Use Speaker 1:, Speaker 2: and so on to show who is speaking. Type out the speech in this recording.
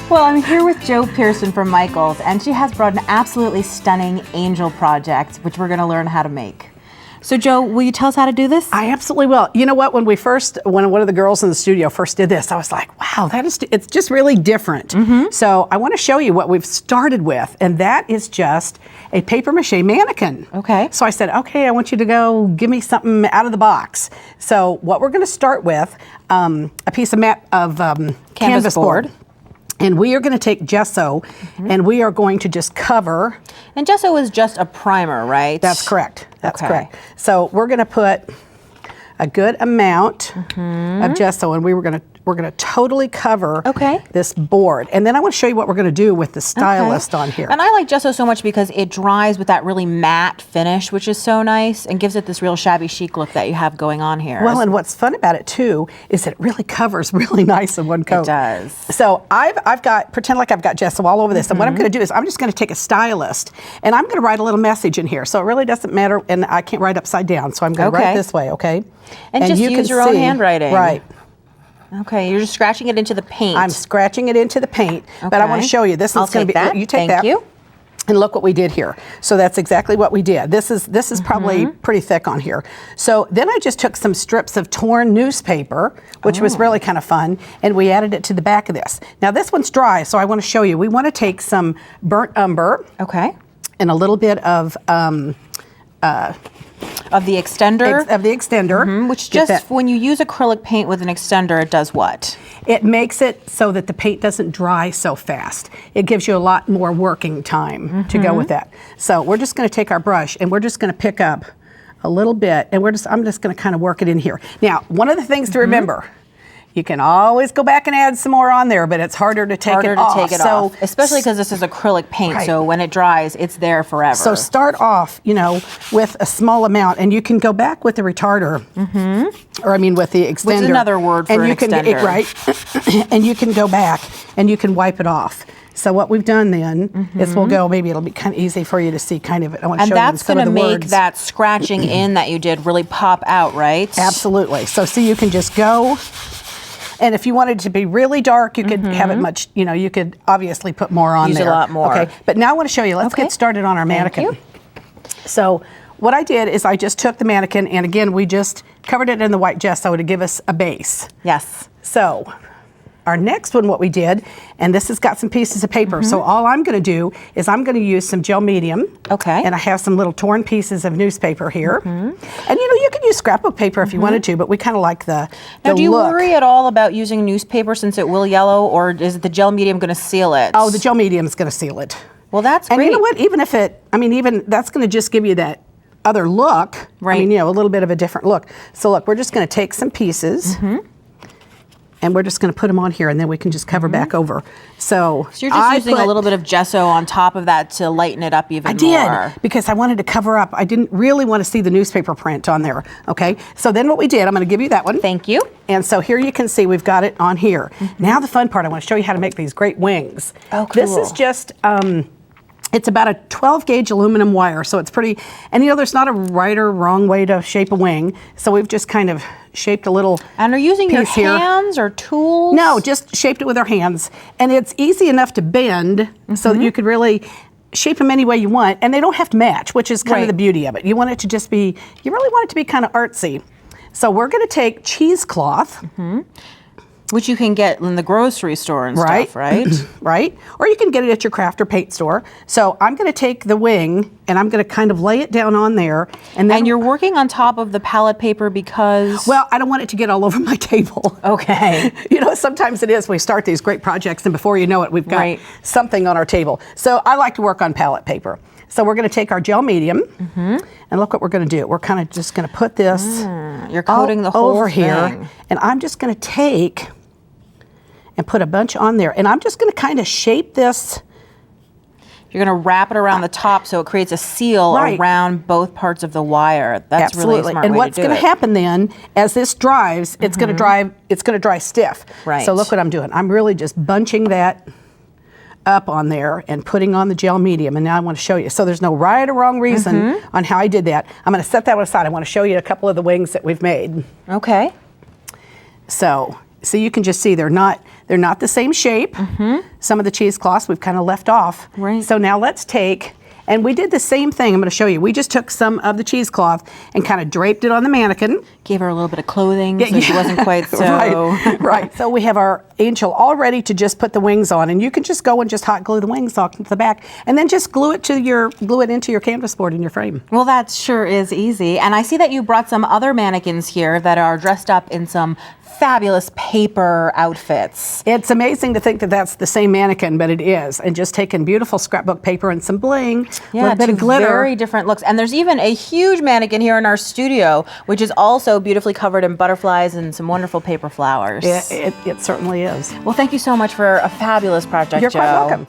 Speaker 1: Well, I'm here with Jo Pearson from Michaels, and she has brought an absolutely stunning angel project, which we're going to learn how to make. So, Jo, will you tell us how to do this?
Speaker 2: I absolutely will. You know what? When one of the girls in the studio first did this, I was like, wow, it's just really different. So I want to show you what we've started with, and that is just a paper mache mannequin.
Speaker 1: Okay.
Speaker 2: So I said, okay, I want you to go give me something out of the box. So what we're going to start with, a piece of canvas board. And we are going to take gesso, and we are going to just cover.
Speaker 1: And gesso is just a primer, right?
Speaker 2: That's correct. That's correct. So we're going to put a good amount of gesso, and we're going to totally cover this board. And then I want to show you what we're going to do with the stylist on here.
Speaker 1: And I like gesso so much because it dries with that really matte finish, which is so nice, and gives it this real shabby chic look that you have going on here.
Speaker 2: Well, and what's fun about it too is that it really covers really nice in one coat.
Speaker 1: It does.
Speaker 2: So pretend like I've got gesso all over this, and what I'm going to do is I'm just going to take a stylist, and I'm going to write a little message in here. So it really doesn't matter, and I can't write upside down, so I'm going to write this way, okay?
Speaker 1: And just use your own handwriting.
Speaker 2: Right.
Speaker 1: Okay, you're just scratching it into the paint.
Speaker 2: I'm scratching it into the paint, but I want to show you. This is going to be.
Speaker 1: That.
Speaker 2: You take
Speaker 1: Thank
Speaker 2: that.
Speaker 1: you.
Speaker 2: And look what we did here. So that's exactly what we did. This is probably pretty thick on here. So then I just took some strips of torn newspaper, which was really kind of fun, and we added it to the back of this. Now this one's dry, so I want to show you. We want to take some burnt umber.
Speaker 1: Okay.
Speaker 2: And a little bit of
Speaker 1: the
Speaker 2: extender.
Speaker 1: Which just, when you use acrylic paint with an extender, it does what?
Speaker 2: It makes it so that the paint doesn't dry so fast. It gives you a lot more working time to go with that. So we're just going to take our brush and we're just going to pick up a little bit, and I'm just going to kind of work it in here. Now, one of the things to remember, you can always go back and add some more on there, but it's harder to take it off.
Speaker 1: Especially because this is acrylic paint, so when it dries, it's there forever.
Speaker 2: So start off, with a small amount, and you can go back with the retarder, or I mean with the extender.
Speaker 1: Which is another word for an extender.
Speaker 2: Right, and you can go back and you can wipe it off. So what we've done then is we'll go, maybe it'll be kind of easy for you to see kind of it. I want to show you some of the words.
Speaker 1: And that's going to make that scratching in that you did really pop out, right?
Speaker 2: Absolutely. So see, you can just go. And if you wanted it to be really dark, you could have it much, you could obviously put more on there.
Speaker 1: Use a lot more.
Speaker 2: Okay, but now I want to show you. Let's get started on our mannequin. So what I did is I just took the mannequin, and again, we just covered it in the white gesso to give us a base.
Speaker 1: Yes.
Speaker 2: So our next one, what we did, and this has got some pieces of paper, so all I'm going to do is I'm going to use some gel medium.
Speaker 1: Okay.
Speaker 2: And I have some little torn pieces of newspaper here. And you could use scrapbook paper if you wanted to, but we kind of like the look.
Speaker 1: Now, do you worry at all about using newspaper since it will yellow, or is the gel medium going to seal it?
Speaker 2: Oh, the gel medium is going to seal it.
Speaker 1: Well, that's great.
Speaker 2: And you know what? Even that's going to just give you that other look.
Speaker 1: Right.
Speaker 2: A little bit of a different look. So look, we're just going to take some pieces. And we're just going to put them on here, and then we can just cover back over. So
Speaker 1: you're just using a little bit of gesso on top of that to lighten it up even more.
Speaker 2: I did, because I wanted to cover up. I didn't really want to see the newspaper print on there, okay? So then what we did, I'm going to give you that one.
Speaker 1: Thank you.
Speaker 2: And so here you can see we've got it on here. Now the fun part, I want to show you how to make these great wings.
Speaker 1: Oh, cool.
Speaker 2: This is just... it's about a 12 gauge aluminum wire, so it's pretty, and there's not a right or wrong way to shape a wing, so we've just kind of shaped a little
Speaker 1: And are you using your hands or tools?
Speaker 2: No, just shaped it with our hands, and it's easy enough to bend so that you could really shape them any way you want, and they don't have to match, which is kind of the beauty of it. You want it to just be, you really want it to be kind of artsy. So we're going to take cheesecloth.
Speaker 1: Which you can get in the grocery store and stuff, right?
Speaker 2: Right. Or you can get it at your craft or paint store. So I'm going to take the wing and I'm going to kind of lay it down on there. And
Speaker 1: you're working on top of the palette paper because...
Speaker 2: Well, I don't want it to get all over my table.
Speaker 1: Okay.
Speaker 2: Sometimes it is. We start these great projects and before you know it, we've got something on our table. So I like to work on palette paper. So we're going to take our gel medium and look what we're going to do. We're kind of just going to put this
Speaker 1: you're coating the whole
Speaker 2: over
Speaker 1: thing.
Speaker 2: Here. And I'm just going to take... and put a bunch on there. And I'm just going to kind of shape this.
Speaker 1: You're going to wrap it around the top so it creates a seal around both parts of the wire. That's really a smart way to do it.
Speaker 2: And what's going to happen then, as this dries, it's going to dry stiff.
Speaker 1: Right.
Speaker 2: So look what I'm doing. I'm really just bunching that up on there and putting on the gel medium. And now I want to show you. So there's no right or wrong reason on how I did that. I'm going to set that one aside. I want to show you a couple of the wings that we've made.
Speaker 1: Okay.
Speaker 2: So So you can just see they're not the same shape. Some of the cheesecloths we've kind of left off.
Speaker 1: Right.
Speaker 2: So now let's take, and we did the same thing. I'm going to show you. We just took some of the cheesecloth and kind of draped it on the mannequin.
Speaker 1: Gave her a little bit of clothing so she wasn't quite so...
Speaker 2: Right. So we have our angel all ready to just put the wings on, and you can just go and just hot glue the wings onto the back, and then just glue it into your canvas board in your frame.
Speaker 1: Well, that sure is easy. And I see that you brought some other mannequins here that are dressed up in some fabulous paper outfits.
Speaker 2: It's amazing to think that that's the same mannequin, but it is. And just taking beautiful scrapbook paper and some bling, a little bit of glitter.
Speaker 1: Very different looks. And there's even a huge mannequin here in our studio, which is also beautifully covered in butterflies and some wonderful paper flowers.
Speaker 2: It certainly is.
Speaker 1: Well, thank you so much for a fabulous project,
Speaker 2: You're
Speaker 1: Joe.
Speaker 2: quite welcome.